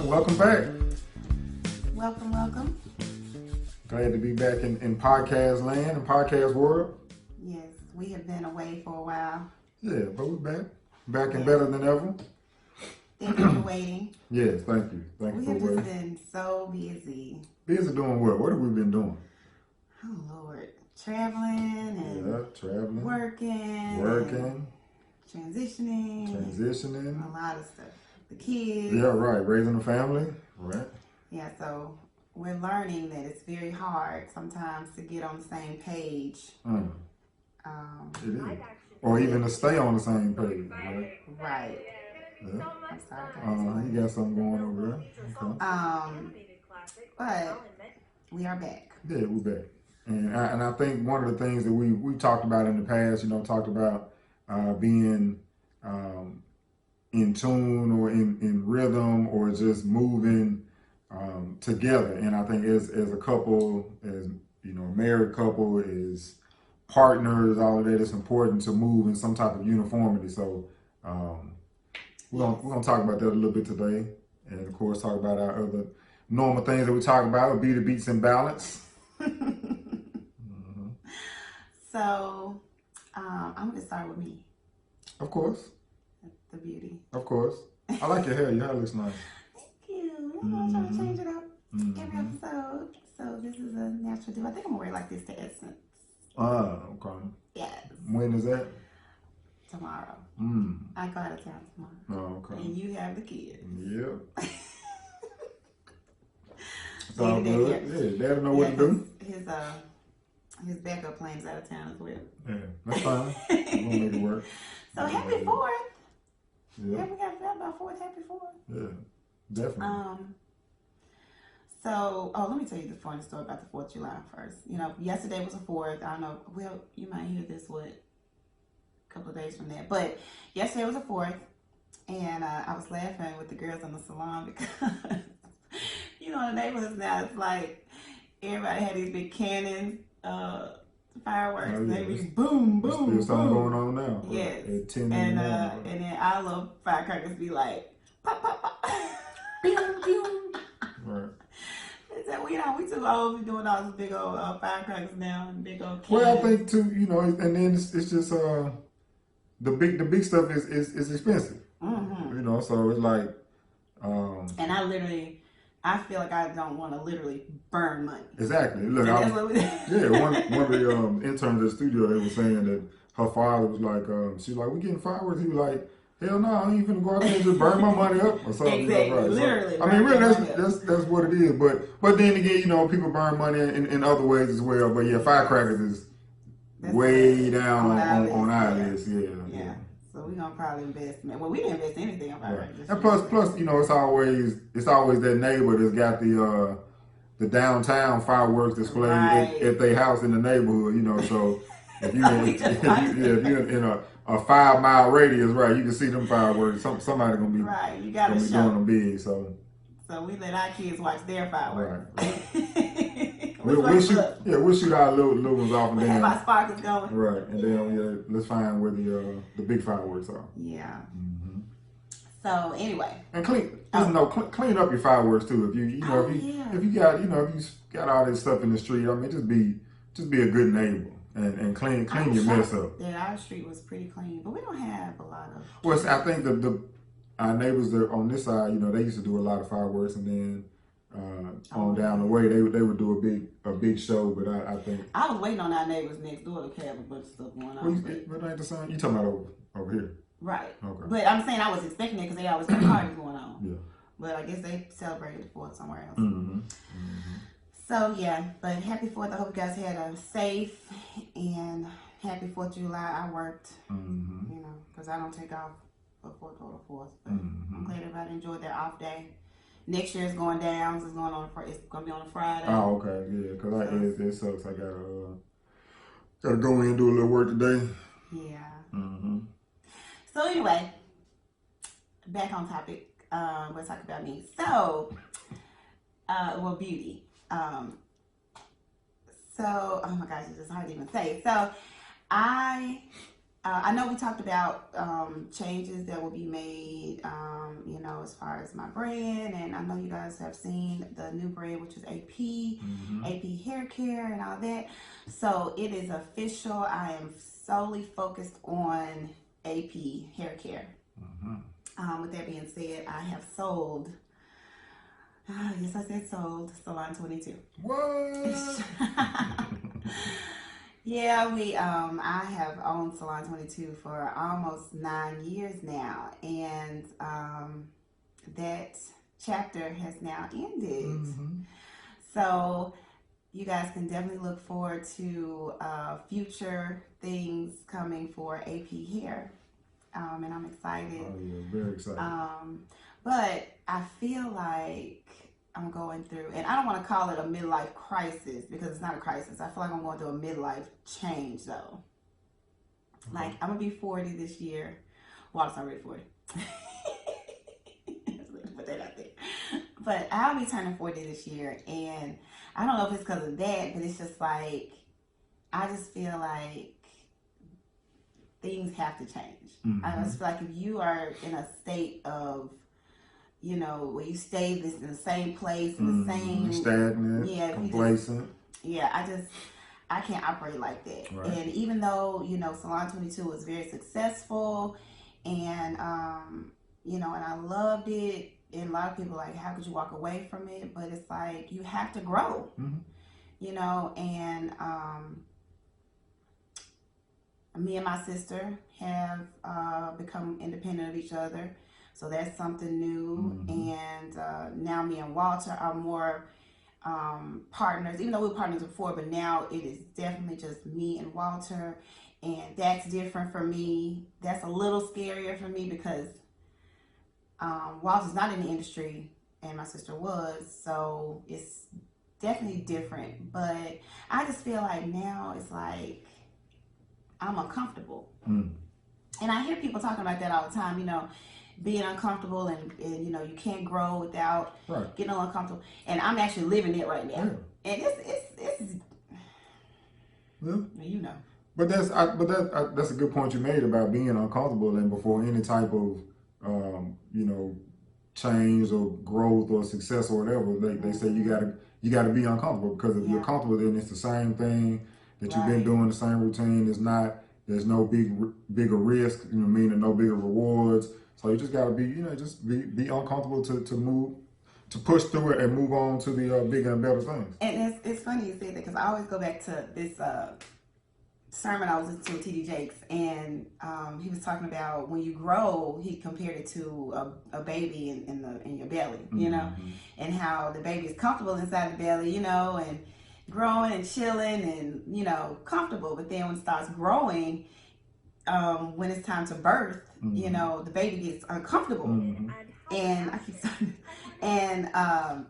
welcome back. Welcome. Glad to be back in podcast land and podcast world. Yes, we have been away for a while. Yeah, but we're back. Back and better than ever. Thank you for waiting. Yes, thank you. Thank you We for have waiting. just been so busy. Busy doing what? What have we been doing? Oh, Lord. Traveling and traveling. Working. Transitioning. A lot of stuff. The kids. Yeah, right. Raising a family. Right. Yeah, so we're learning that it's very hard sometimes to get on the same page. It is. Or even to stay on the same page, right? Right. Yeah. I'm sorry. You got something going over there. Okay. But we are back. Yeah, we're back. And I think one of the things that we talked about in the past, talked about being in tune or in rhythm or just moving together. And I think as a couple, as a married couple, as partners, all of that, it's important to move in some type of uniformity. So we're gonna talk about that a little bit today, and of course talk about our other normal things that we talk about: be the beats and balance. So I'm gonna start with me. Of course. The beauty. Of course. I like your hair. Your hair looks nice. Thank you. I'm trying to change it up every episode. So this is a natural do. I think I'm gonna wear it like this to Essence. Okay. Yes. When is that? Tomorrow. I go out of town tomorrow. Oh, okay. And you have the kids. Yep. It's all good. Yeah, Dad'll know what to do. His backup plan's out of town as well. Yeah, that's fine. We're gonna make it work. So happy 4th. Yeah. We got about 4th. Happy 4th. Yeah, definitely. So, let me tell you the funny story about the 4th of July first. Yesterday was the 4th. I don't know. Well, you might hear this a couple of days from there. But yesterday was the 4th. And I was laughing with the girls in the salon because, in the neighborhoods now, it's like everybody had these big cannons, fireworks. Oh, yeah. They be boom, boom, There's boom. something going on now. Yes. At 10 and then our little firecrackers be like, pop, pop, pop. Pew, pew. Right. We too old to be doing all those big old firecrackers now and big old cannons. Well, I think too, and then it's just the big stuff is expensive. Mm-hmm. So it's like and I feel like I don't want to literally burn money. Exactly. Look, one of the interns at the studio, they were saying that her father was like, she's like, we getting fireworks. He was like, hell no, I ain't finna go out there and just burn my money up or something. Exactly, right. literally. So, I mean, really, that's what it is. But then again, people burn money in other ways as well. But yeah, firecrackers is way down on our list. Yeah. So we're gonna probably invest. Well, we didn't invest anything on firecrackers. And plus, it's always that neighbor that's got the downtown fireworks display at their house in the neighborhood. So if you're in a 5 mile radius, right, you can see them fireworks. Somebody gonna be You gotta be doing them big. So we let our kids watch their fireworks. Right. we'll shoot our little ones off and then have our sparklers going. Right, and then let's find where the big fireworks are. Yeah. Mm-hmm. So anyway, and clean up your fireworks too. If you got all this stuff in the street, I mean, just be a good neighbor and clean your mess up. Yeah, our street was pretty clean, but we don't have a lot of. Well, I think our neighbors that on this side, they used to do a lot of fireworks, and then on down the way they would do a big show. But I think I was waiting on our neighbors next door to have a bunch of stuff going on. But ain't the same? You talking about over here? Right. Okay. But I'm saying I was expecting it because they always got parties going on. Yeah. But I guess they celebrated the 4th somewhere else. Mm-hmm. Mm-hmm. So yeah, but happy 4th. I hope you guys had a safe and happy 4th of July. I worked, because I don't take off for 4th or the 4th. But I'm glad everybody enjoyed their off day. Next year is going down. It's going to be on a Friday. Oh, okay, yeah. Because it sucks. I gotta go in and do a little work today. Yeah. Mm-hmm. So anyway, back on topic. We'll talk about me. So, beauty. Oh my gosh, it's just hard to even say. So, I know we talked about changes that will be made, as far as my brand. And I know you guys have seen the new brand, which is AP Hair Care and all that. So it is official. I am solely focused on AP Hair Care. With that being said, I have sold, yes, I said sold, Salon 22. What? Yeah, I have owned Salon 22 for almost 9 years now, and that chapter has now ended. So you guys can definitely look forward to future things coming for AP Hair, and I'm excited. Oh yeah, very excited. But I feel like I'm going through, and I don't want to call it a midlife crisis because it's not a crisis. I feel like I'm going through a midlife change though. Like I'm gonna be 40 this year. Wallace already 40. Put that out there. But I'll be turning 40 this year, and I don't know if it's because of that, but it's just like I just feel like things have to change. I just feel like if you are in a state of, you know, where you stay in the same place, in the same stagnant, complacent. I can't operate like that. Right. And even though, you know, Salon 22 was very successful, and you know, and I loved it, and a lot of people like, how could you walk away from it? But it's like you have to grow, you know. And me and my sister have become independent of each other. So that's something new. And now me and Walter are more partners, even though we were partners before, but now it is definitely just me and Walter. And that's different for me. That's a little scarier for me because Walter's not in the industry and my sister was. So it's definitely different. But I just feel like now it's like I'm uncomfortable. And I hear people talking about that all the time, you know, being uncomfortable and you know, you can't grow without getting uncomfortable. And I'm actually living it right now. And it's you know. But that's a good point you made about being uncomfortable, and before any type of you know, change or growth or success or whatever, they say you gotta be uncomfortable, because if you're comfortable, then it's the same thing that you've been doing, the same routine. There's no bigger risk, you know, meaning no bigger rewards. So you just gotta be, you know, just be uncomfortable to move, to push through it and move on to the bigger and better things. And it's funny you say that, because I always go back to this sermon I was listening to with TD Jakes, and he was talking about when you grow, he compared it to a baby in your belly, you know, and how the baby is comfortable inside the belly, you know, and growing and chilling and, you know, comfortable. But then when it starts growing, when it's time to birth, you know, the baby gets uncomfortable. And I keep saying, and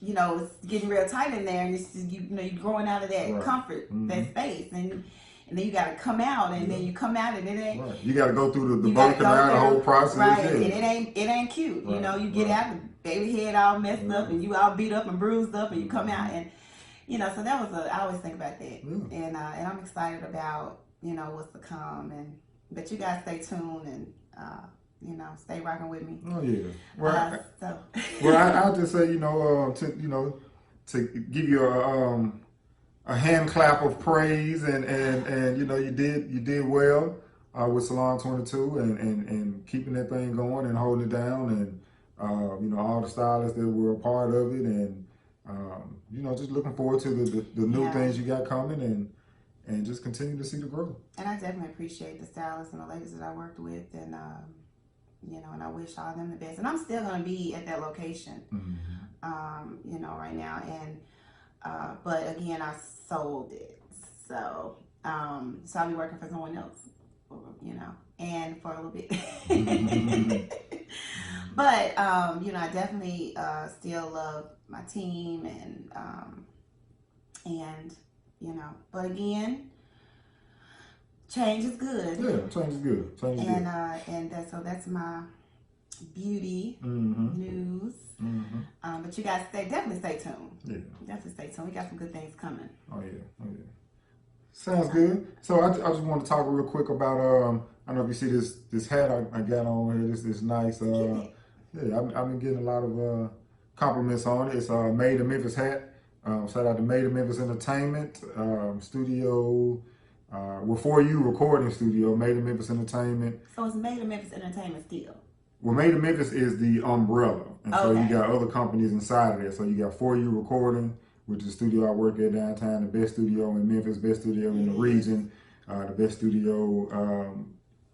you know, it's getting real tight in there, and it's just, you know, you're growing out of that comfort, that space, and then you got to come out, and then you come out, and it ain't. You got to go through the birth canal, the whole process, and it ain't cute. You know, you get out, the baby head all messed up, and you all beat up and bruised up, and you come out, and you know, so that was I always think about that, and I'm excited about, you know, what's to come, but you guys stay tuned and you know, stay rocking with me. Oh yeah. Well, I'll just say, you know, to give you a hand clap of praise, and you know, you did well with Salon 22 and keeping that thing going and holding it down, and you know, all the stylists that were a part of it, and you know, just looking forward to the new things you got coming, and just continue to see the growth. And I definitely appreciate the stylists and the ladies that I worked with, and you know, and I wish all of them the best. And I'm still going to be at that location, you know, right now. And but again, I sold it, so I'll be working for someone else, you know, and for a little bit. But you know, I definitely still love my team, and you know, but again, change is good. Yeah, change is good. So that's my beauty news. But you guys definitely stay tuned. Yeah, definitely stay tuned. We got some good things coming. Oh yeah. Sounds good. So I just want to talk real quick about I don't know if you see this hat I got on here. This nice Yeah, I've been getting a lot of compliments on it. It's Made in Memphis hat. Shout out to Made in Memphis Entertainment Studio. Well, For You Recording Studio, Made in Memphis Entertainment. So it's Made in Memphis Entertainment still. Well, Made in Memphis is the umbrella, and so you Okay. got other companies inside of there. So you got For You Recording, which is the studio I work at downtown, the best studio in Memphis, best studio in the region, the best studio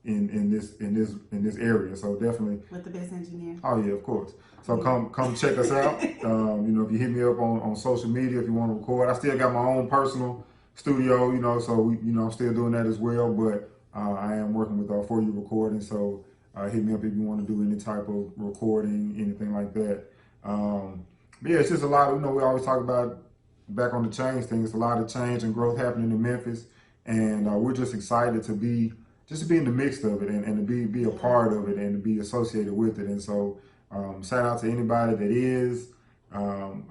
in this area. So definitely. With the best engineer. Oh yeah, of course. So come check us out. If you hit me up on social media if you want to record. I still got my own personal studio, so I'm still doing that as well. But I am working with For You Recording. So hit me up if you want to do any type of recording, anything like that. But yeah, it's just a lot of, we always talk about back on the change thing. It's a lot of change and growth happening in Memphis. And we're just excited to be in the mix of it and to be a part of it and to be associated with it. And so shout out to anybody that is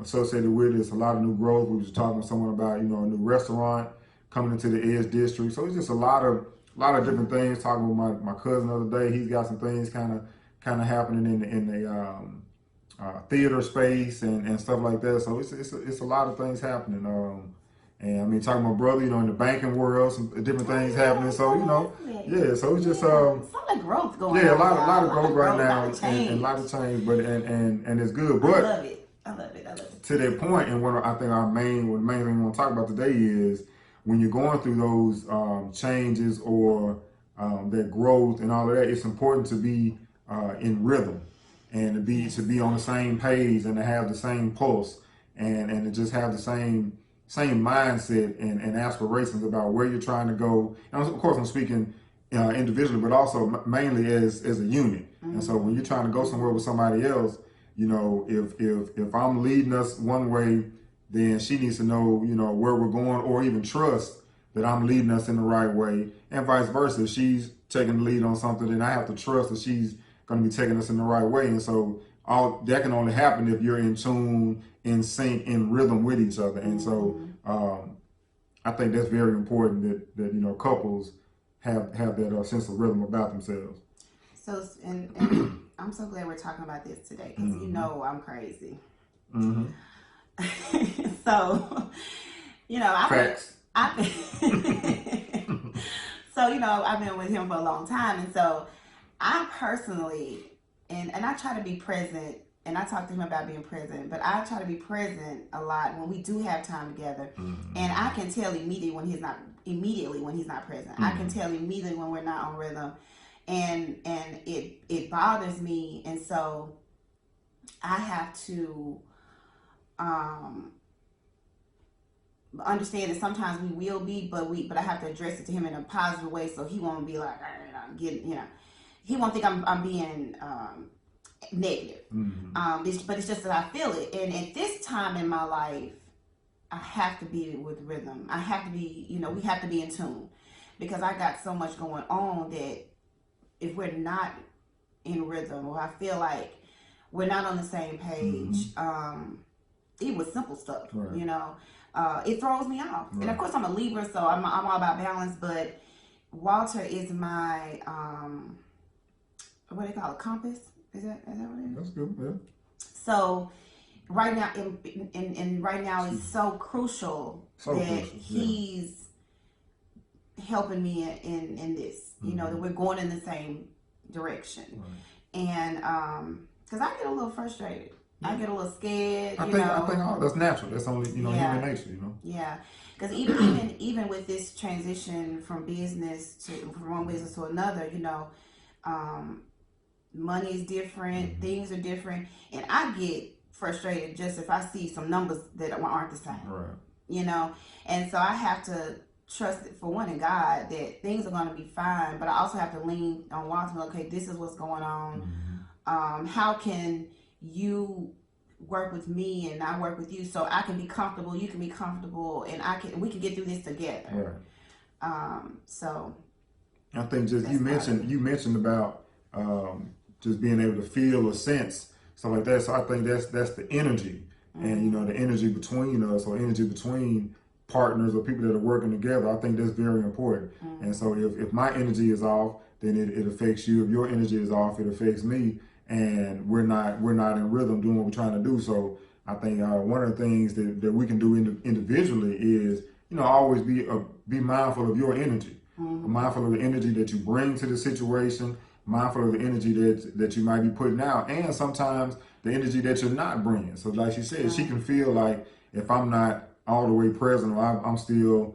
associated with it. It's a lot of new growth. We was talking to someone about, a new restaurant coming into the Edge District. So it's just a lot of different things. Talking with my cousin the other day, he's got some things kind of happening in the theater space and stuff like that. So it's a lot of things happening. And I mean, talking to my brother, in the banking world, some different things happening. So, yeah, so it's just, a lot of growth going on. Yeah, a lot of growth right now and a lot of change, but, and it's good. I But love it. I love it. to that point, and what I think the main thing we want to talk about today is when you're going through those changes or that growth and all of that, it's important to be in rhythm and to be on the same page and to have the same pulse and to just have the same mindset and aspirations about where you're trying to go. And of course, I'm speaking individually, but also mainly as a unit. Mm-hmm. And so when you're trying to go somewhere with somebody else, if I'm leading us one way, then she needs to know, where we're going, or even trust that I'm leading us in the right way, and vice versa. If she's taking the lead on something, then I have to trust that she's going to be taking us in the right way. And so all that can only happen if you're in tune, in sync, in rhythm with each other. And so I think that's very important that couples have that sense of rhythm about themselves. So and I'm so glad we're talking about this today because I'm crazy. Mm-hmm. So Facts. I've been with him for a long time, and so I personally and I try to be present. And I talk to him about being present, but I try to be present a lot when we do have time together. Mm-hmm. And I can tell immediately when he's not present. Mm-hmm. I can tell immediately when we're not on rhythm, and it bothers me. And so I have to understand that sometimes we will be, but I have to address it to him in a positive way, so he won't be like, he won't think I'm being negative. Mm-hmm. But it's just that I feel it. And at this time in my life, I have to be with rhythm. I have to be, we have to be in tune, because I got so much going on that if we're not in rhythm, or I feel like we're not on the same page, even with simple stuff, right. It throws me off. Right. And of course I'm a Libra, so I'm all about balance, but Walter is my, what do they call it, compass? Is that what it is? That's good, yeah. So right now, and right now is so crucial he's helping me in this. That we're going in the same direction. Right. And because I get a little frustrated, I get a little scared. I think that's natural. That's only human nature. Yeah, because even with this transition from one business to another, money is different, things are different, and I get frustrated just if I see some numbers that aren't the same. Right. And so I have to trust, for one, in God, that things are going to be fine, but I also have to lean on Walter. Okay, this is what's going on. Mm-hmm. How can you work with me and I work with you so I can be comfortable, you can be comfortable, and we can get through this together. Right. So I think just you mentioned about just being able to feel or sense stuff like that. So I think that's the energy, and the energy between us, or energy between partners or people that are working together. I think that's very important. And so if my energy is off, then it affects you. If your energy is off, it affects me. and we're not in rhythm doing what we're trying to do. So I think one of the things that we can do individually is, always be mindful of your energy, mindful of the energy that you bring to the situation, mindful of the energy that you might be putting out, and sometimes the energy that you're not bringing. So like she said, she can feel like if I'm not all the way present, or I'm still,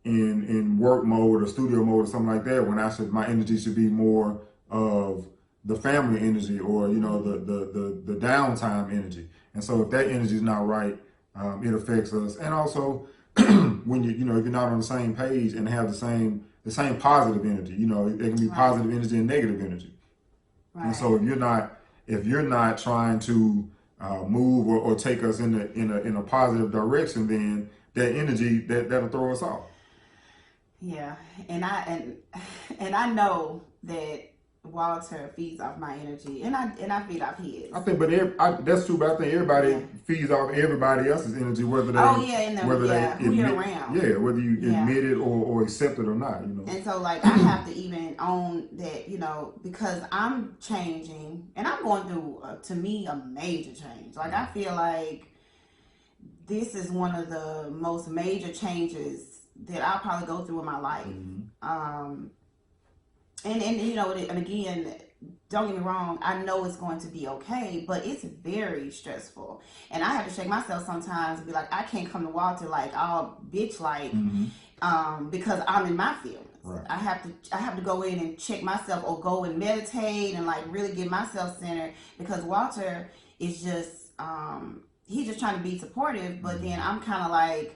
in work mode or studio mode or something like that, when my energy should be more of the family energy, or the downtime energy. And so if that energy is not right, it affects us. And also when if you're not on the same page and have the same positive energy, it can be positive energy and negative energy. Right. And so if you're not trying to move or take us in a positive direction, then that energy that'll throw us off. Yeah, and I know that Walter feeds off my energy, and I feed off his. I think, that's true. But I think everybody feeds off everybody else's energy, whether they who you're around. Yeah, whether you admit it or accept it or not. And so, like, I have to even own that, because I'm changing, and I'm going through, to me, a major change. Like, I feel like this is one of the most major changes that I'll probably go through in my life. And again, don't get me wrong, I know it's going to be okay, but it's very stressful. And I have to shake myself sometimes and be like, I can't come to Walter like all bitch like, because I'm in my feelings. Right. I have to go in and check myself, or go and meditate and like really get myself centered, because Walter is just he's just trying to be supportive, but then I'm kind of like,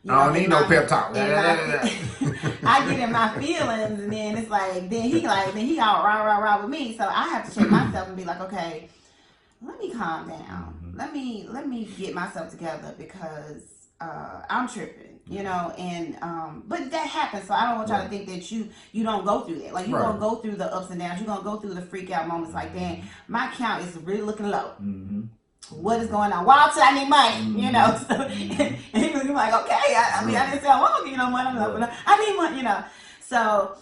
I don't need no pep talk. I get in my feelings, and then it's like, then he all rah with me. So I have to check myself and be like, okay, let me calm down. Let me get myself together, because I'm tripping, and but that happens. So I don't want y'all to think that you don't go through that. Like, you're gonna go through the ups and downs. You're gonna go through the freak out moments. Like, dang, my count is really looking low. What is going on? Walter, I need money, So, and he was like, okay, I didn't say I want to give you no money, but I need money, So,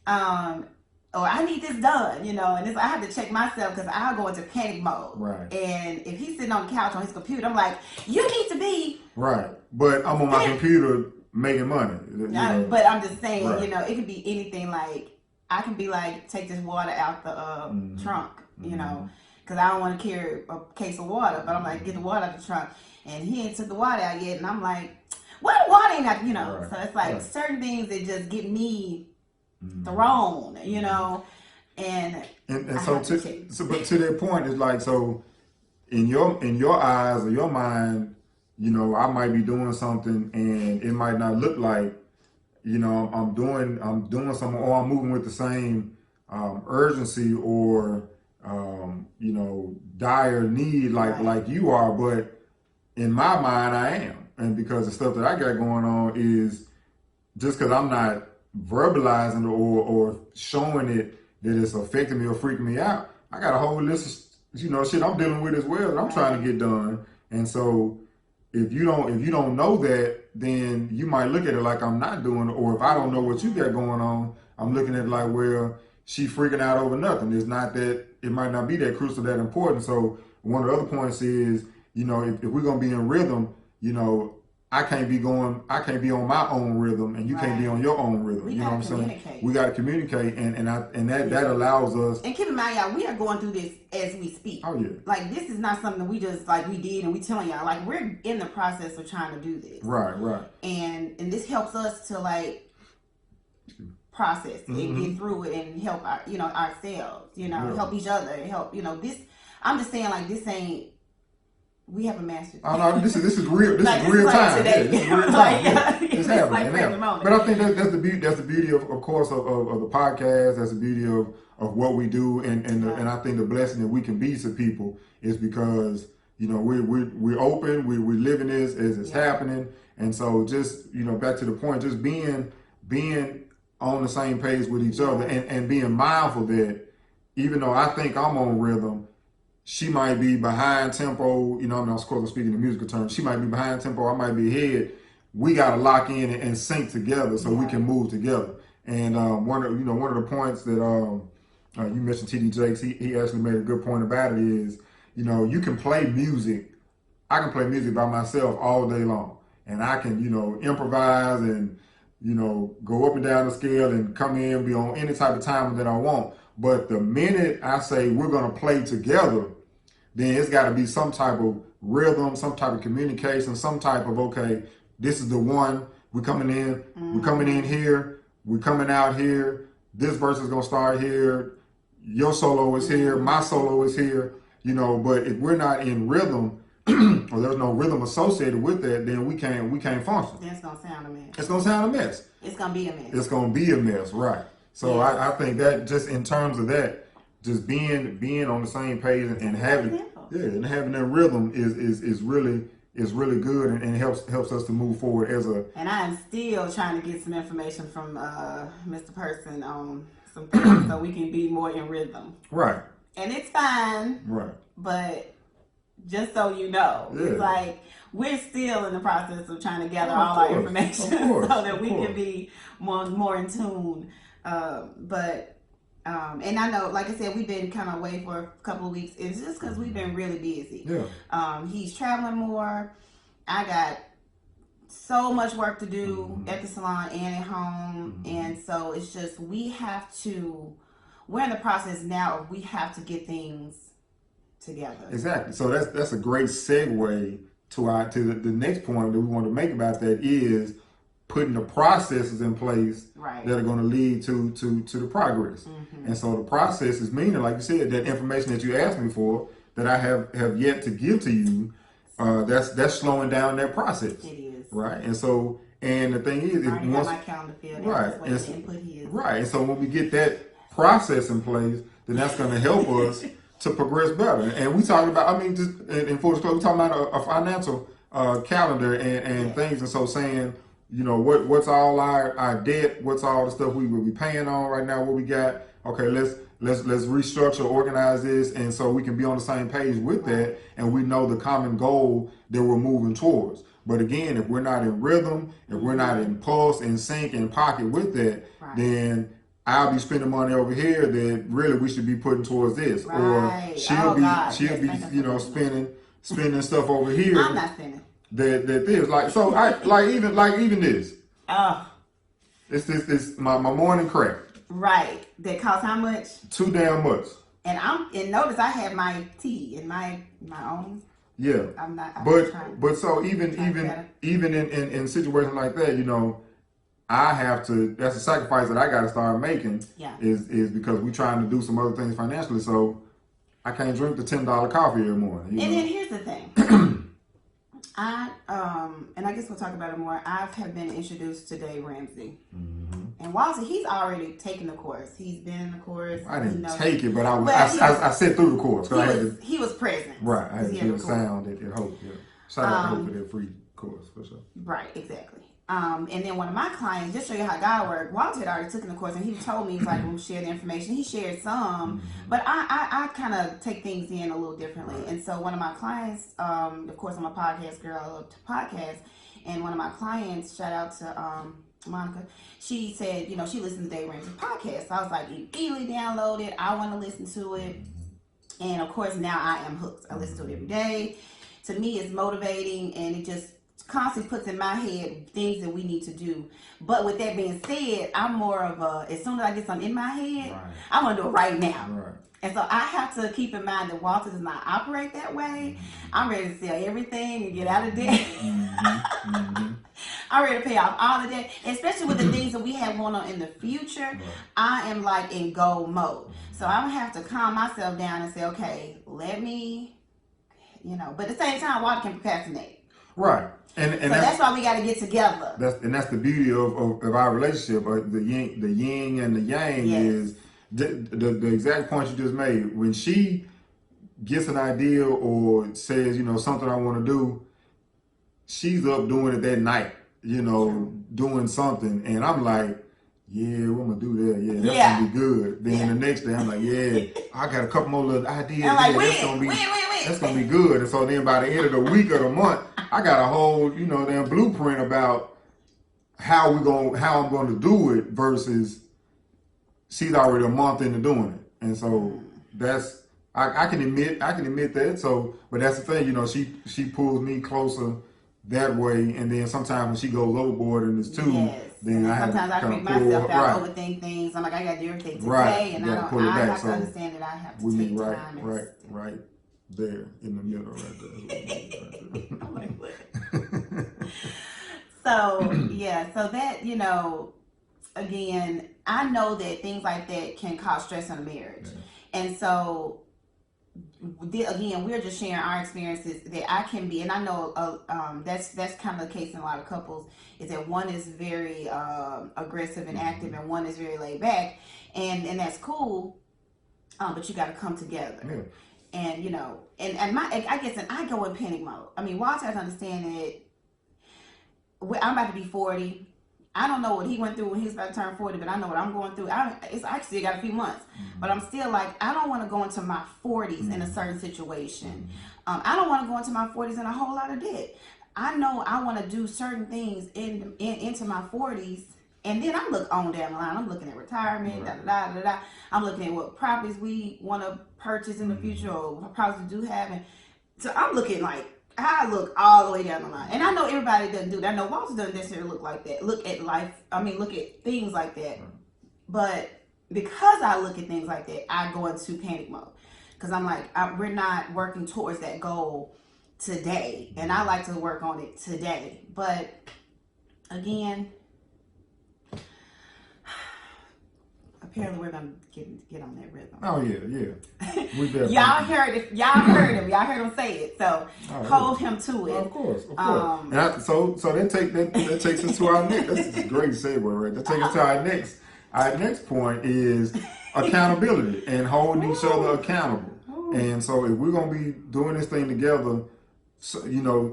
or I need this done, and I have to check myself, because I'll go into panic mode. Right. And if he's sitting on the couch on his computer, I'm like, you need to be. Right. But I'm on my computer making money. But I'm just saying, it could be anything. Like, I can be like, take this water out the trunk, because I don't want to carry a case of water, but I'm like, get the water out the trunk, and he ain't took the water out yet, and I'm like, well, the water ain't out, Right. So it's like certain things that just get me thrown, and so but to that point, it's like, so in your eyes or your mind, I might be doing something, and it might not look like, I'm doing something, or I'm moving with the same urgency or dire need like you are, but in my mind I am. And because the stuff that I got going on is, just because I'm not verbalizing or showing it that it's affecting me or freaking me out, I got a whole list of shit I'm dealing with as well that I'm trying to get done. And so if you don't know that, then you might look at it like I'm not doing it, or if I don't know what you got going on, I'm looking at it like, well, she freaking out over nothing. It's not that, it might not be that crucial, that important. So one of the other points is, if we're gonna be in rhythm, I can't be on my own rhythm, and you can't be on your own rhythm. We what I'm saying? We gotta communicate, and that allows us. And keep in mind, y'all, we are going through this as we speak. Oh yeah. Like, this is not something we just we did and we telling y'all. Like, we're in the process of trying to do this. Right. And this helps us to process and get through it, and help ourselves, help each other, and help, this. I'm just saying, this ain't. We haven't mastered. Oh no, this is real. This is real time. Today. Yeah, this is real time. It's happening. But I think that's the beauty of course of the podcast. That's the beauty of what we do, and I think the blessing that we can be to people is because we're open. We're living this as it's happening, and so just back to the point, just being on the same page with each other, and being mindful that even though I think I'm on rhythm, she might be behind tempo. Of course I'm speaking in musical terms. She might be behind tempo. I might be ahead. We got to lock in and sync together so we can move together. And one of the points that You mentioned TD Jakes. He actually made a good point about it. Is you can play music. I can play music by myself all day long, and I can improvise and go up and down the scale and come in, be on any type of time that I want. But the minute I say we're gonna play together, then it's got to be some type of rhythm, some type of communication, some type of, okay, this is the one. We're coming in. We're coming in here. We're coming out here. This verse is gonna start here. Your solo is here. My solo is here. But if we're not in rhythm, or there's no rhythm associated with that, then we can't function. Then it's gonna sound a mess. It's gonna sound a mess. It's gonna be a mess. It's gonna be a mess, right? So yeah. I think that just in terms of that, just being on the same page and having that rhythm is really good and helps us to move forward as a. And I am still trying to get some information from Mr. Person on some things so we can be more in rhythm. Right. And it's fine. Right. But just so you know, it's like we're still in the process of trying to gather all our information so that we can be more in tune. And I know, like I said, we've been kind of away for a couple of weeks. It's just because we've been really busy. Yeah. He's traveling more. I got so much work to do at the salon and at home. And so it's just, we're in the process now of we have to get things together. Exactly. So that's a great segue to the next point that we want to make about that is putting the processes in place that are going to lead to the progress. And so the process is meaning, like you said, that information that you asked me for that I have yet to give to you, that's slowing down that process. It is. Right. And so, and the thing is, I already got my calendar filled out. Right. Input his. Right. And so when we get that process in place, then that's going to help us to progress better. And we talking about, just in full disclosure, we talking about a financial calendar and things. And so saying, what's all our debt, what's all the stuff we will be paying on right now, what we got. Okay, let's restructure, organize this, and so we can be on the same page with that, and we know the common goal that we're moving towards. But again, if we're not in rhythm, if we're not in pulse, in sync, in pocket with that, then I'll be spending money over here that really we should be putting towards this, or she'll be spending stuff over here. I'm not spending. That this even this. Oh, it's my morning crack. Right. That costs how much? Too damn much. And notice I have my tea in my own. Yeah. But so even in situations like that, I have to. That's a sacrifice that I got to start making. Yeah. Is because we're trying to do some other things financially, so I can't drink the $10 coffee every morning. And then here's the thing. And I guess we'll talk about it more. I have been introduced to Dave Ramsey. And Walter, he's already taken the course. He's been in the course. I didn't take it, but I sat through the course. He was present. Right. I had to hear sound at Hope. Yeah. Shout out to Hope for that free course, for sure. Right, exactly. And then one of my clients, just to show you how God works, Walter had already taken the course, and he told me, he's like, we'll share the information. He shared some, but I kind of take things in a little differently. And so one of my clients, of course, I'm a podcast girl, I love to podcast, and one of my clients, shout out to Monica, she said, she listened to Dave Ramsey's podcast. So I was like, immediately downloaded. I want to listen to it. And of course, now I am hooked. I listen to it every day. To me, it's motivating, and it just constantly puts in my head things that we need to do. But with that being said, I'm more of as soon as I get something in my head, I want to do it right now. Right. And so I have to keep in mind that Walter does not operate that way. I'm ready to sell everything and get out of debt. I'm ready to pay off all the debt, especially with the things that we have going on in the future. I am like in go mode. So I don't have to calm myself down and say, okay, let me, but at the same time, Walter can procrastinate. Right. And so that's why we got to get together. That's the beauty of our relationship. The yin and the yang is the exact point you just made. When she gets an idea or says, something I want to do, she's up doing it that night, doing something. And I'm like, yeah, we're going to do that. Yeah, that's going to be good. Then the next day, I'm like, yeah, I got a couple more little ideas. I'm like, that's going to be good. And so then by the end of the week or the month, I got a whole, damn blueprint about how I'm going to do it versus she's already a month into doing it. And so that's I can admit that. So, but that's the thing, you know, she pulls me closer that way, and then sometimes when she goes overboard in this too, Yes, then and I then have to sometimes I kind freak of pull myself her out, right, overthink things. I'm like, I gotta do everything right. today, and You I got to don't. pull it I back. have to So understand that I have we to meet take right, time and. right there in the middle, right there. I'm like, what? So yeah, so that again, I know that things like that can cause stress in a marriage, and so again, we're just sharing our experiences that I can be, and I know that's kind of the case in a lot of couples is that one is very aggressive and active, and one is very laid back, and that's cool, but you got to come together. Yeah. And and I guess, and I go in panic mode. I mean, Walter has to understand that I'm about to be 40. I don't know what he went through when he was about to turn 40, but I know what I'm going through. It's actually got a few months, but I'm still like, I don't want to go into my 40s in a certain situation. I don't want to go into my 40s in a whole lot of debt. I know I want to do certain things into my 40s, and then I look on down the line. I'm looking at retirement, I'm looking at what properties we want to purchase in the future, or what properties we do have, and so I'm looking like I look all the way down the line. And I know everybody doesn't do that. I know Walter doesn't necessarily look like that. Look at life. I mean, look at things like that. But because I look at things like that, I go into panic mode. Because I'm like, we're not working towards that goal today. And I like to work on it today. But again, apparently we're gonna get on that rhythm. Oh yeah. We definitely. Y'all heard it. Y'all heard him. Y'all heard him say it. So hold him to it. Well, of course. And so that takes us to our next. That's a great segue, right? That takes us to our next point is accountability and holding each other accountable. And so if we're gonna be doing this thing together, so,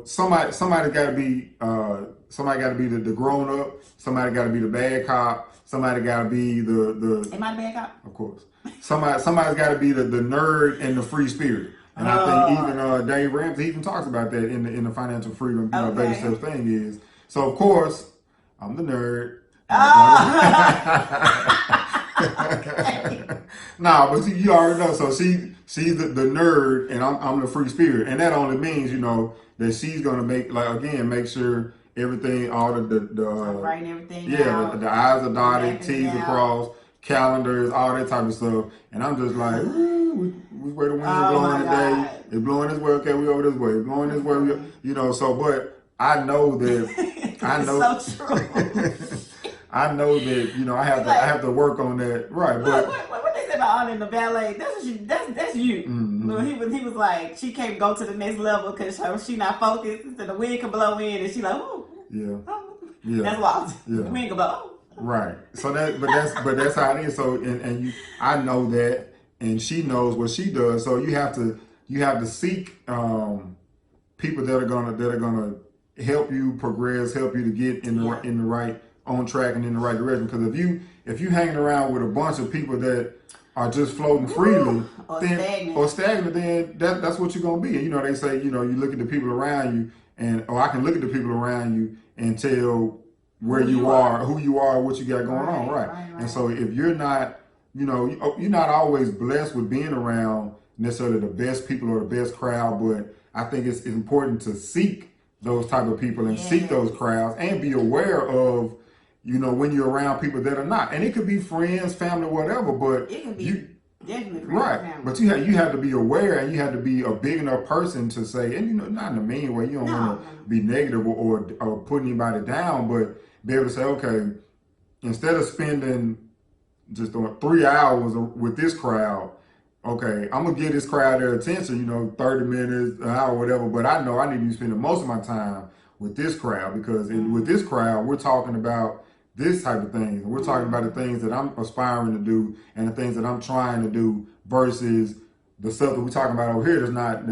somebody got to be the grown up. Somebody got to be the bad cop. Somebody got to be the. Am I the bad cop? Of course. Somebody's got to be the nerd and the free spirit. And I think even Dave Ramsey even talks about that in the financial freedom baby steps thing is. So of course I'm the nerd. Nah, but you already know. So she's the nerd, and I'm the free spirit, and that only means that she's gonna make sure everything, all the writing everything. The I's are dotted, T's are crossed, calendars, all that type of stuff, and I'm just like, we where the wind blowing today. It's blowing this way. Okay, we over this way. It's blowing this way. So, but I know that I know. So true. I know that I have to work on that, right? But what they say about Anna in the ballet? That's you. Mm-hmm. He was like, she can't go to the next level because she not focused. So the wind can blow in, and she like, ooh, yeah. That's wild. Yeah. The wind can blow. Right. So that's how it is. So I know that, and she knows what she does. So you have to seek people that are gonna help you progress, help you to get in the right on track and in the right direction. Because if you hanging around with a bunch of people that are just floating freely or stagnant, then that's what you're gonna be. And they say you look at the people around you, or I can look at the people around you and tell where you are, who you are, what you got going on, right? And so if you're not, you're not always blessed with being around necessarily the best people or the best crowd, but I think it's important to seek those type of people and seek those crowds and be aware of when you're around people that are not. And it could be friends, family, whatever, but it can be definitely friends, right. Family. But you have to be aware, and you have to be a big enough person to say, and not in a mean way, you don't want to be negative or put anybody down, but be able to say, okay, instead of spending just 3 hours with this crowd, okay, I'm gonna give this crowd their attention, 30 minutes, an hour, whatever, but I know I need to be spending most of my time with this crowd, because with this crowd, we're talking about this type of things. We're talking about the things that I'm aspiring to do and the things that I'm trying to do versus the stuff that we're talking about over here that's not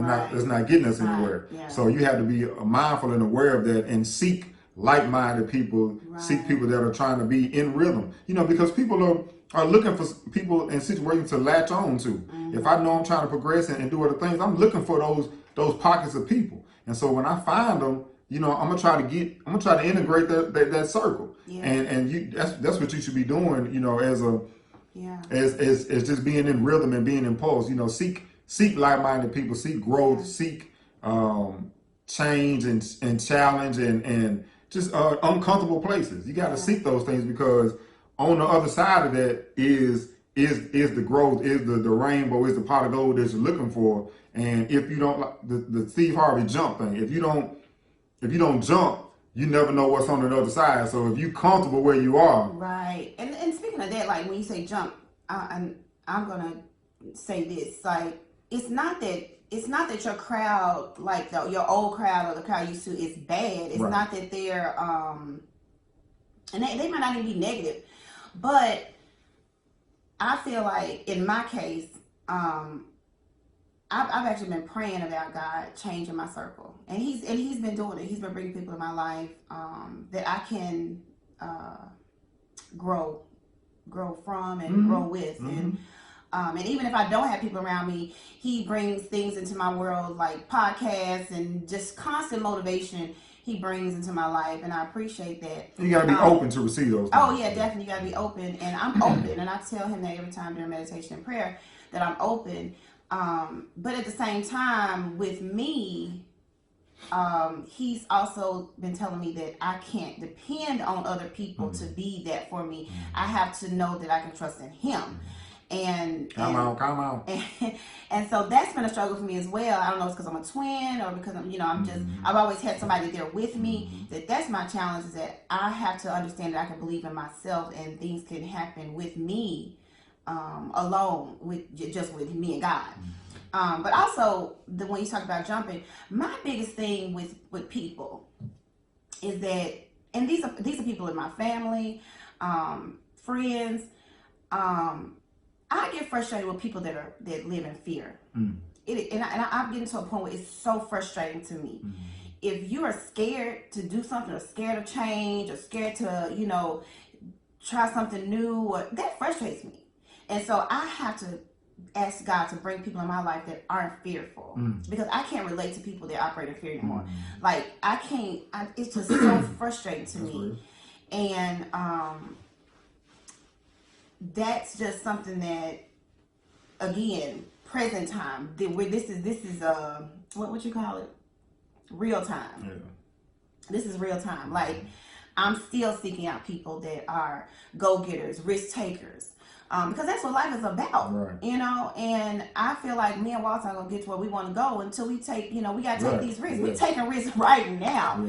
getting us anywhere. Yeah. So you have to be mindful and aware of that and seek like-minded people, seek people that are trying to be in rhythm. Because people are looking for people in situations to latch on to. Mm-hmm. If I know I'm trying to progress and do other things, I'm looking for those pockets of people. And so when I find them, I'm gonna try to integrate that circle. Yeah. And that's what you should be doing, Yeah. It's just being in rhythm and being in pulse. You know, seek like-minded people, seek growth, Yeah. seek change and challenge and just uncomfortable places. You got to Yeah. seek those things because on the other side of that is the growth, is the rainbow, is the pot of gold that you're looking for. And if you don't like the Steve Harvey jump thing, if you don't jump, you never know what's on the other side. So if you comfortable where you are, Right. And speaking of that, like when you say jump, I'm gonna say this. Like it's not that your crowd, like your old crowd or the crowd you used to, is bad. It's right, not that they're and they might not even be negative, but I feel like in my case, I've actually been praying about God changing my circle, and he's been doing it. He's been bringing people in my life that I can grow from and grow with, and even if I don't have people around me, he brings things into my world like podcasts and just constant motivation. He brings into my life, and I appreciate that. you got to be open to receive those things. Oh yeah, definitely, you got to be open, and I'm open, and I tell him that every time during meditation and prayer that I'm open. But at the same time, with me, he's also been telling me that I can't depend on other people to be that for me. I have to know that I can trust in him. Come on. And so that's been a struggle for me as well. I don't know if it's because I'm a twin or because I've always had somebody there with me. That's my challenge, is that I have to understand that I can believe in myself and things can happen with me, alone, just with me and God. But also, when you talk about jumping, my biggest thing with people is that, and these are people in my family, friends. I get frustrated with people that live in fear. I'm getting to a point where it's so frustrating to me. If you are scared to do something, or scared of change, or scared to try something new, that frustrates me. And so I have to ask God to bring people in my life that aren't fearful, because I can't relate to people that operate in fear anymore. Like I can't. It's just so frustrating to me, and that's just something that, again, present time. This is what you call it? Real time. Yeah. This is real time. Like I'm still seeking out people that are go-getters, risk takers. Because that's what life is about, right. And I feel like me and Walter are gonna get to where we want to go until we take, we gotta take these risks. Yeah. We're taking risks right now,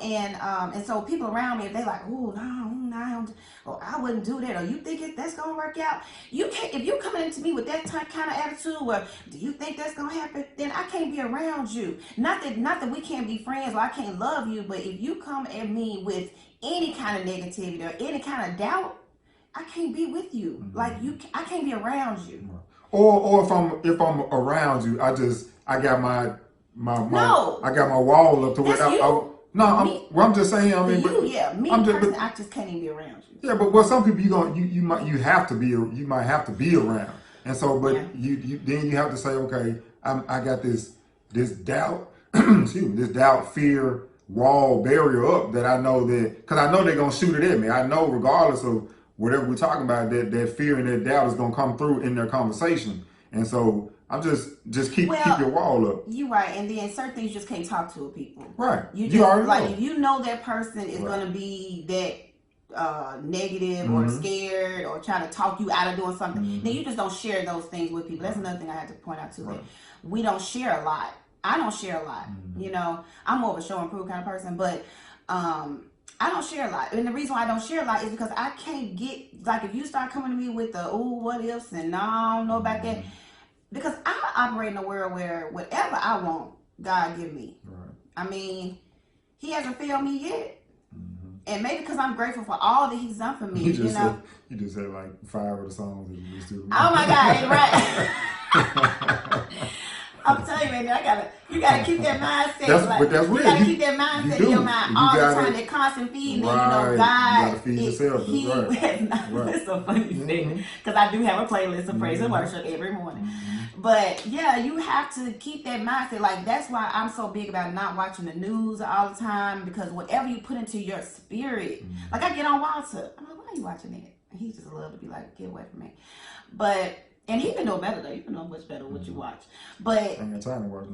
and so people around me, if they like, oh no, or I wouldn't do that, or you think that's gonna work out, you can't. If you're coming into me with that kind of attitude, where do you think that's gonna happen? Then I can't be around you. Not that we can't be friends or I can't love you, but if you come at me with any kind of negativity or any kind of doubt, I can't be with you. Like I can't be around you. Or if I'm around you, I got my I got my wall up to where I'm just saying. I mean, I just can't even be around you. Yeah, but some people you might have to be around, and so you then you have to say, okay, I got this doubt, excuse me, this doubt, fear wall, barrier up that I know because I know they're gonna shoot it at me. I know regardless of whatever we're talking about, that fear and that doubt is gonna come through in their conversation, and so I'm just keep your wall up. You're right, and then certain things you just can't talk to with people. Right. You already know. If you know that person is gonna be that negative or scared or trying to talk you out of doing something, then you just don't share those things with people. That's another thing I had to point out too. That we don't share a lot. I don't share a lot. I'm more of a show and prove kind of person, but I don't share a lot. And the reason why I don't share a lot is because I can't get, like, if you start coming to me with the, what ifs, and no, I don't know about that. Because I operate in a world where whatever I want, God give me. Right. I mean, he hasn't failed me yet. And maybe because I'm grateful for all that he's done for me. You just said like 5 of the songs that you used to. Oh my God, right. I'm telling you, man, you gotta keep that mindset. That's real. You gotta keep that mindset in your mind all the time. That constant feeding, God. You gotta feed yourself. It's so funny you say, because I do have a playlist of praise and worship every morning. But yeah, you have to keep that mindset. Like that's why I'm so big about not watching the news all the time, because whatever you put into your spirit, like I get on Walter, I'm like, why are you watching that? He just love to be like, get away from me. But and he can know better though. You can know much better what you watch. But ain't got time to watch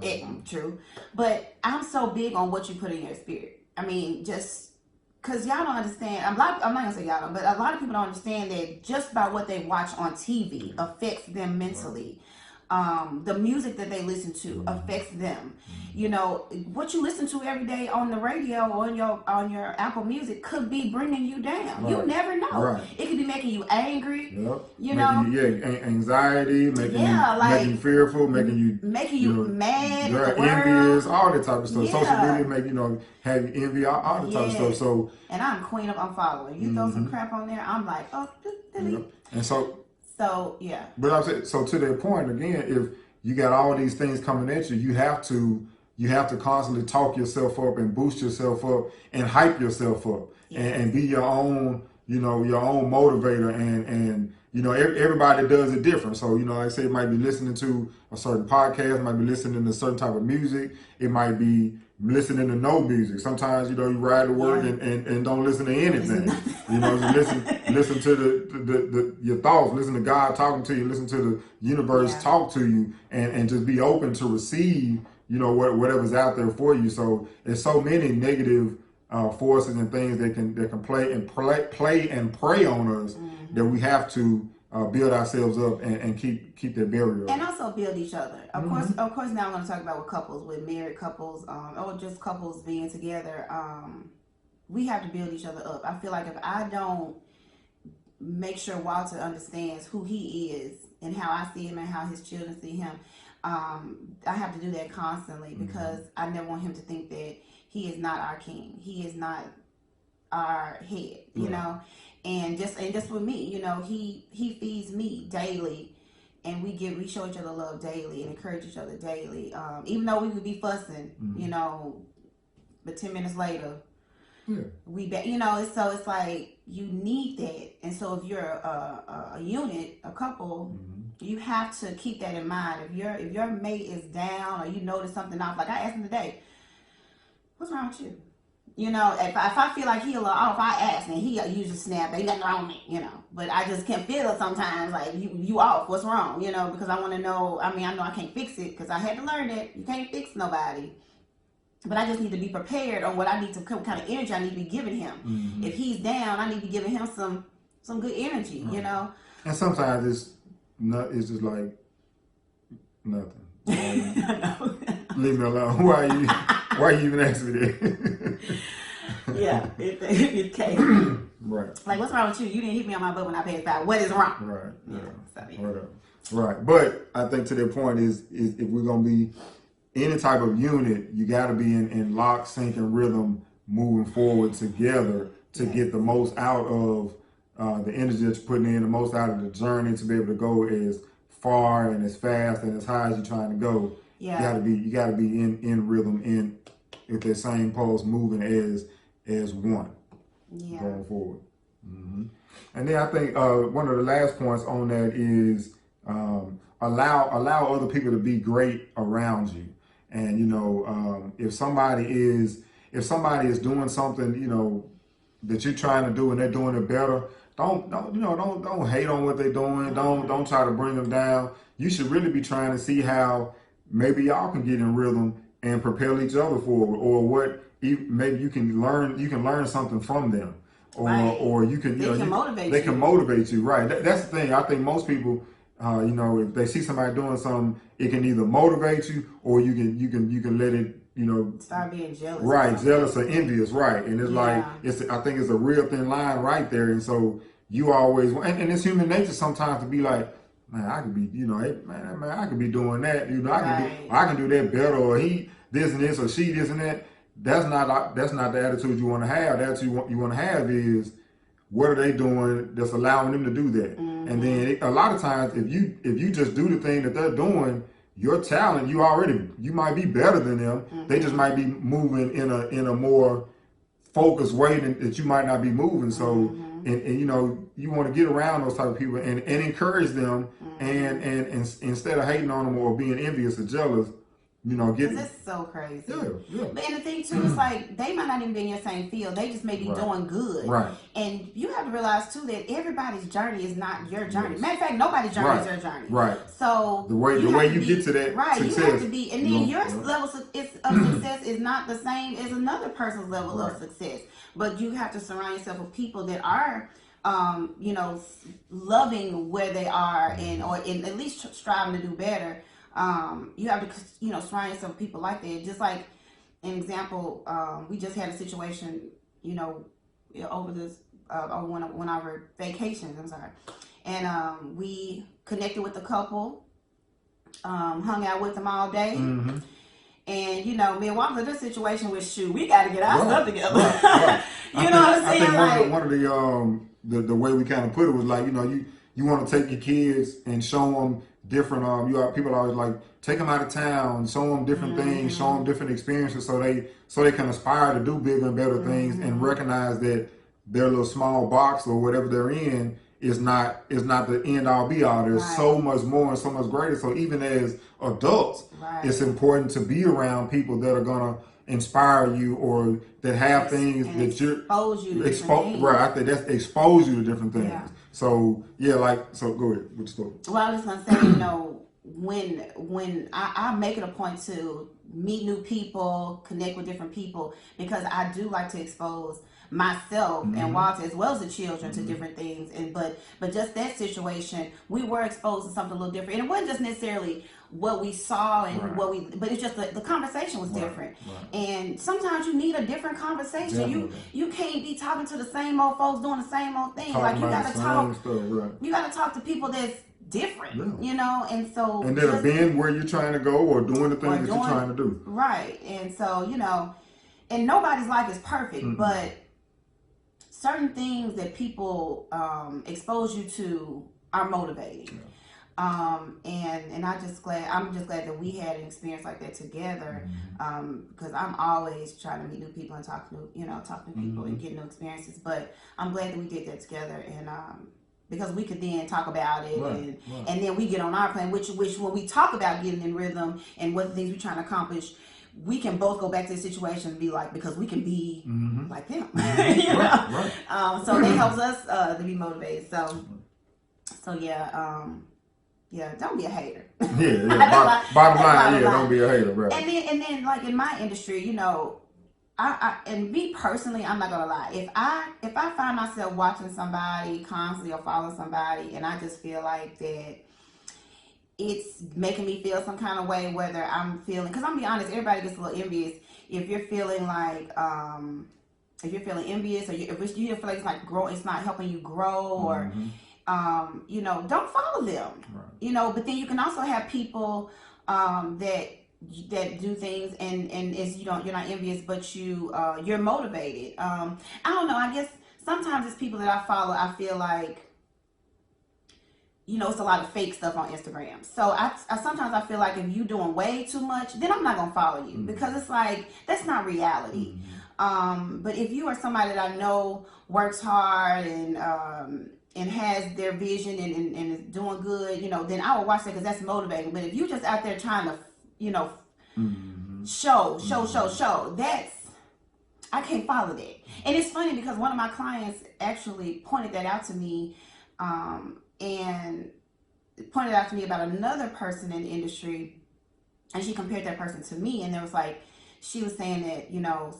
true. But I'm so big on what you put in your spirit. I mean, just because y'all don't understand. I'm not gonna say y'all don't, but a lot of people don't understand that just by what they watch on TV affects them mentally. The music that they listen to affects them. You know, what you listen to every day on the radio or on your Apple Music could be bringing you down. Right. You never know. Right. It could be making you angry. Yep. You know, anxiety, making you fearful, making you mad, envious, all that type of stuff. Yeah. Social media make have you envy, all the type of stuff. So, and I'm queen of unfollowing. You throw some crap on there, I'm like, oh, delete. Yep. And so yeah. But I'm saying, so to that point again, if you got all these things coming at you, you have to constantly talk yourself up and boost yourself up and hype yourself up and be your own, your own motivator and everybody does it different. So, like I say, it might be listening to a certain podcast, might be listening to a certain type of music. It might be listening to no music. Sometimes, you ride to work and don't listen to anything. Listen to your thoughts, listen to God talking to you, listen to the universe talk to you and just be open to receive, whatever's out there for you. So there's so many negative forces and things that can play and prey on us that we have to build ourselves up and keep that barrier up. And also build each other. Of course, now I'm going to talk about with couples, with married couples, or just couples being together. We have to build each other up. I feel like if I don't make sure Walter understands who he is and how I see him and how his children see him, I have to do that constantly because I never want him to think that he is not our king. He is not our head, you know. And just with me, he feeds me daily, and we show each other love daily and encourage each other daily. Even though we could be fussing, but 10 minutes later, we so it's like you need that. And so if you're a unit, a couple, you have to keep that in mind. If your mate is down or you notice something off, like I asked him today, what's wrong with you? If I feel like he's a little off, I ask, and he usually snap, ain't nothing wrong with me, But I just can feel it sometimes, like, you off, what's wrong, because I want to know. I mean, I know I can't fix it, because I had to learn that you can't fix nobody. But I just need to be prepared on what I need to, what kind of energy I need to be giving him. If he's down, I need to be giving him some good energy, And sometimes it's just like nothing. Leave me alone. Why you even asking me that? Yeah, it came. Right. Like, what's wrong with you? You didn't hit me on my butt when I passed by. What is wrong? Right. Yeah. Right. But I think to their point is if we're gonna be any type of unit, you got to be in lock, sync, and rhythm, moving forward together to get the most out of the energy that you're putting in, the most out of the journey to be able to go as far and as fast and as high as you're trying to go. Yeah. You gotta be in rhythm, with that same pulse moving as one going forward. And then I think one of the last points on that is allow other people to be great around you. And if somebody is doing something that you're trying to do and they're doing it better, don't hate on what they're doing. Don't try to bring them down. You should really be trying to see how maybe y'all can get in rhythm and propel each other forward, or what maybe you can learn something from them, or you can they can motivate you. Right. That's the thing. I think most people, if they see somebody doing something, it can either motivate you or you can let it, start being jealous. Right, jealous or envious. Right, and it's like I think it's a real thin line right there, and so you always and it's human nature sometimes to be like, man, I could be, I could be doing that, I can do that better, or he this and this, or she this and that. That's not the attitude you want to have. The attitude you want to have is, what are they doing that's allowing them to do that? And then a lot of times, if you just do the thing that they're doing, your talent, you might be better than them. They just might be moving in a more focused way that you might not be moving. So, and you want to get around those type of people and encourage them, and instead of hating on them or being envious or jealous, you know, Because it's so crazy. Yeah. But and the thing too is like they might not even be in your same field. They just may be doing good. Right. And you have to realize too that everybody's journey is not your journey. Matter of fact, nobody's journey is your journey. Right. So the way you get to that success, you have to be, and then your level of success is not the same as another person's level of success. But you have to surround yourself with people that are loving where they are and at least striving to do better. You have to, surround yourself with people like that. Just like an example, we just had a situation, over this, one of our vacations. I'm sorry, and we connected with the couple, hung out with them all day. Mm-hmm. And me and Wanda, this situation with shoe, we got to get our stuff together. Right. You know what I'm saying? I think one of the way we kind of put it was like, you want to take your kids and show them different. People are always like, take them out of town, show them different things, show them different experiences, so they can aspire to do bigger and better things, and recognize that their little small box or whatever they're in is not the end all be all. There's so much more and so much greater. So even as adults, it's important to be around people that are gonna inspire you or that have things that expose you to I think that's expose you to different things. Yeah. So go ahead with the story. Well, I was gonna say, when I make it a point to meet new people, connect with different people, because I do like to expose myself and Walter as well as the children to different things, but just that situation, we were exposed to something a little different, and it wasn't just necessarily what we saw and but it's just the conversation was different. And sometimes you need a different conversation. Definitely. You can't be talking to the same old folks doing the same old thing. Like you gotta talk you gotta talk to people that's different, and so and that have been where you're trying to go or doing the things that you're trying to do. Right. And so, and nobody's life is perfect, but certain things that people expose you to are motivating. And I'm just glad that we had an experience like that together, because I'm always trying to meet new people and talk to new people and get new experiences. But I'm glad that we did that together, and because we could then talk about it, and then we get on our plan, which when we talk about getting in rhythm and what the things we're trying to accomplish, we can both go back to the situation and be like, because we can be like them, so that helps us to be motivated. So yeah, don't be a hater. Bottom line, don't be a hater, right? And then like in my industry, I and me personally, I'm not gonna lie. If I find myself watching somebody constantly or following somebody, and I just feel like that it's making me feel some kind of way, whether I'm feeling, because I'm gonna be honest, everybody gets a little envious. If you're feeling like envious, or if you feel like it's not helping you grow, or don't follow them. But then you can also have people that do things and it's you're not envious, but you're motivated. I don't know, I guess sometimes it's people that I follow, I feel like it's a lot of fake stuff on Instagram. So I sometimes I feel like if you're doing way too much, then I'm not gonna follow you, because it's like that's not reality. But if you are somebody that I know works hard and has their vision and is doing good, then I will watch that, because that's motivating. But if you just out there trying to, show, that's, I can't follow that. And it's funny because one of my clients actually pointed that out to me, and pointed out to me about another person in the industry, and she compared that person to me, and there was like, she was saying that,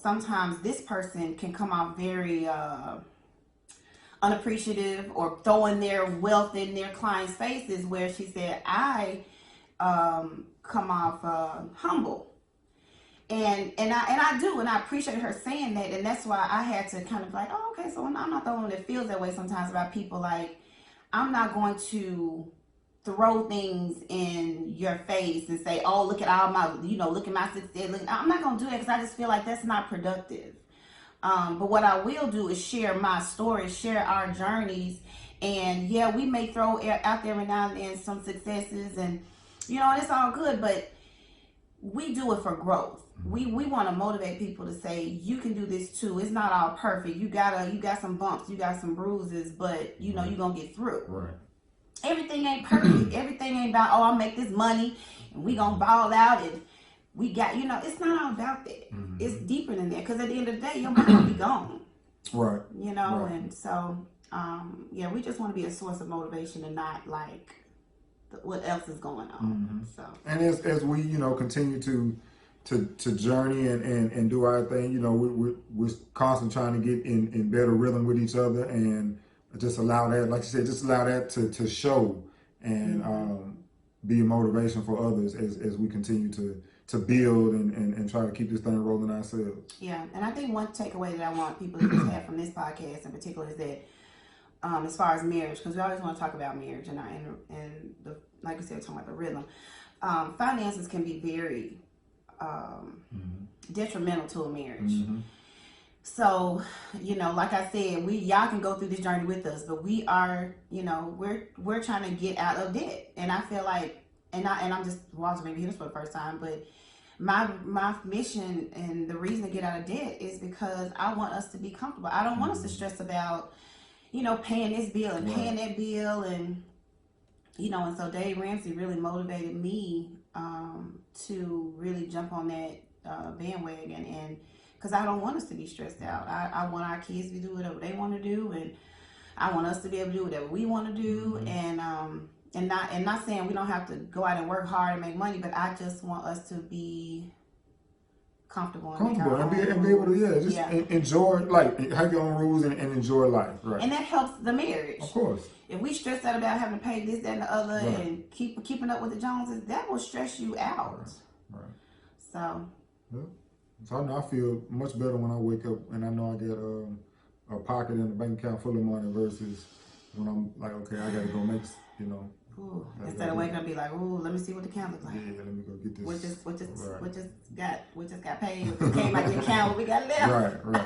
sometimes this person can come off very, unappreciative or throwing their wealth in their clients' faces, where she said, I come off humble, and I do, and I appreciate her saying that, and that's why I had to kind of like, oh, okay, so I'm not the one that feels that way sometimes about people. Like, I'm not going to throw things in your face and say, oh, look at all my, look at my success. I'm not going to do that, because I just feel like that's not productive. But what I will do is share my story, share our journeys, and we may throw out there every now and then some successes, and and it's all good, but we do it for growth. We want to motivate people to say, you can do this too. It's not all perfect. You got some bumps, you got some bruises, but you're gonna get through. Right. Everything ain't perfect. Everything ain't about, oh, I'll make this money and we gonna ball out, and we got, it's not all about that. It's deeper than that, because at the end of the day, your money will be gone. Right. Right. And so, we just want to be a source of motivation and not like what else is going on. So, and as we continue to journey and do our thing, we're constantly trying to get in better rhythm with each other, and just allow that, like you said, just allow that to show and be a motivation for others as we continue to build and try to keep this thing rolling ourselves. Yeah, and I think one takeaway that I want people to just have from this podcast in particular is that as far as marriage, because we always want to talk about marriage and the, like I said, talking about the rhythm. Finances can be very detrimental to a marriage. So, like I said, y'all can go through this journey with us, but we are, we're trying to get out of debt. And I feel like, and I'm just watching maybe this for the first time, but my mission and the reason to get out of debt is because I want us to be comfortable. I don't want us to stress about, paying this bill and paying that bill, and and so Dave Ramsey really motivated me to really jump on that bandwagon, and because I don't want us to be stressed out. I want our kids to do whatever they want to do, and I want us to be able to do whatever we want to do, and not saying we don't have to go out and work hard and make money, but I just want us to be comfortable and be able to enjoy, like, have your own rules and enjoy life, right? And that helps the marriage, of course. If we stress out about having to pay this, that, and the other, and keeping up with the Joneses, that will stress you out. Right. So. Yeah. So I know I feel much better when I wake up and I know I get a pocket in the bank account full of money versus when I'm like, okay, I gotta go make, Ooh, instead of waking up and be like, ooh, let me see what the account looks like. Yeah, let me go get this. What just got paid? What came out the account? What we got left? Right.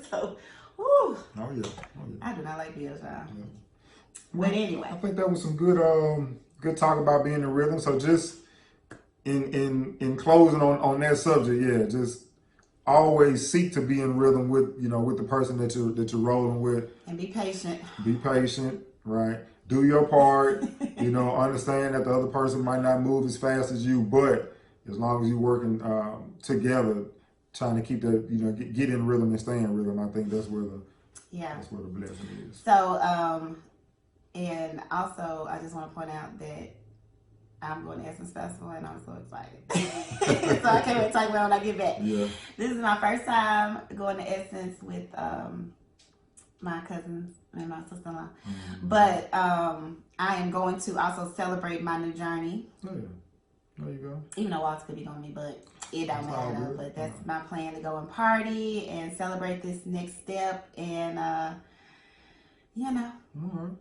So, ooh. Oh yeah. I do not like bills, y'all. Yeah. But anyway, I think that was some good talk about being in rhythm. So just in closing on that subject, just always seek to be in rhythm with with the person that you're rolling with, and be patient. Be patient, right? Do your part. Understand that the other person might not move as fast as you, but as long as you're working together, trying to keep that get in rhythm and stay in rhythm, I think that's where the blessing is. So and also I just want to point out that I'm going to Essence Festival, and I'm so excited. So I can't wait to talk about when I get back. Yeah. This is my first time going to Essence with my cousins and my sister-in-law. But I am going to also celebrate my new journey. Yeah. There you go. Even though Walter could be on me, but it don't matter. But that's Mm-hmm. my plan, to go and party and celebrate this next step. And, All right.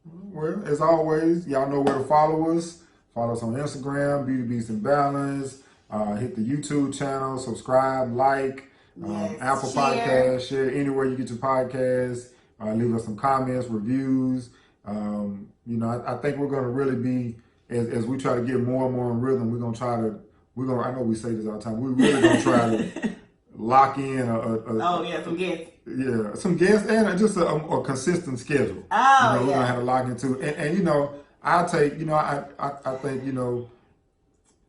Well, as always, y'all know where to follow us. Follow us on Instagram, Beauty Beats and Balance. Hit the YouTube channel, subscribe, like, Apple Podcasts, share anywhere you get your podcasts. Leave us some comments, reviews. I think we're going to really be, as we try to get more and more in rhythm, I know we say this all the time, we're really going to try to lock in some guests. Yeah, some guests and just a consistent schedule. We're going to have to lock into. And I'll take, I think,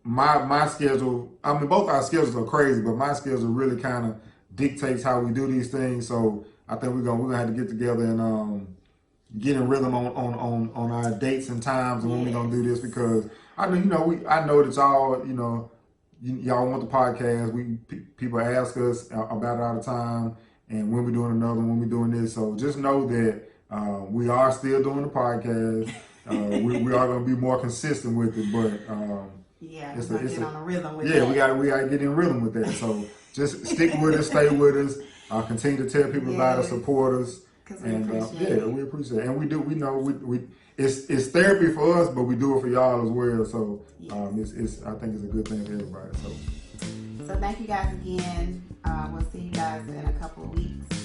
my schedule, I mean, both our schedules are crazy, but my schedule really kind of dictates how we do these things. So I think we're gonna have to get together and get in rhythm on our dates and times and when we're gonna do this, because I know, I know that y'all, y'all want the podcast. People ask us about it all the time, and when we're doing another, when we're doing this. So just know that we are still doing the podcast. We are going to be more consistent with it, but it's get on a rhythm with that. Yeah, we got to get in rhythm with that. So just stick with us, stay with us, continue to tell people about us, support us, and we appreciate it. And we know it's therapy for us, but we do it for y'all as well. So I think it's a good thing for everybody. So thank you guys again. We'll see you guys in a couple of weeks.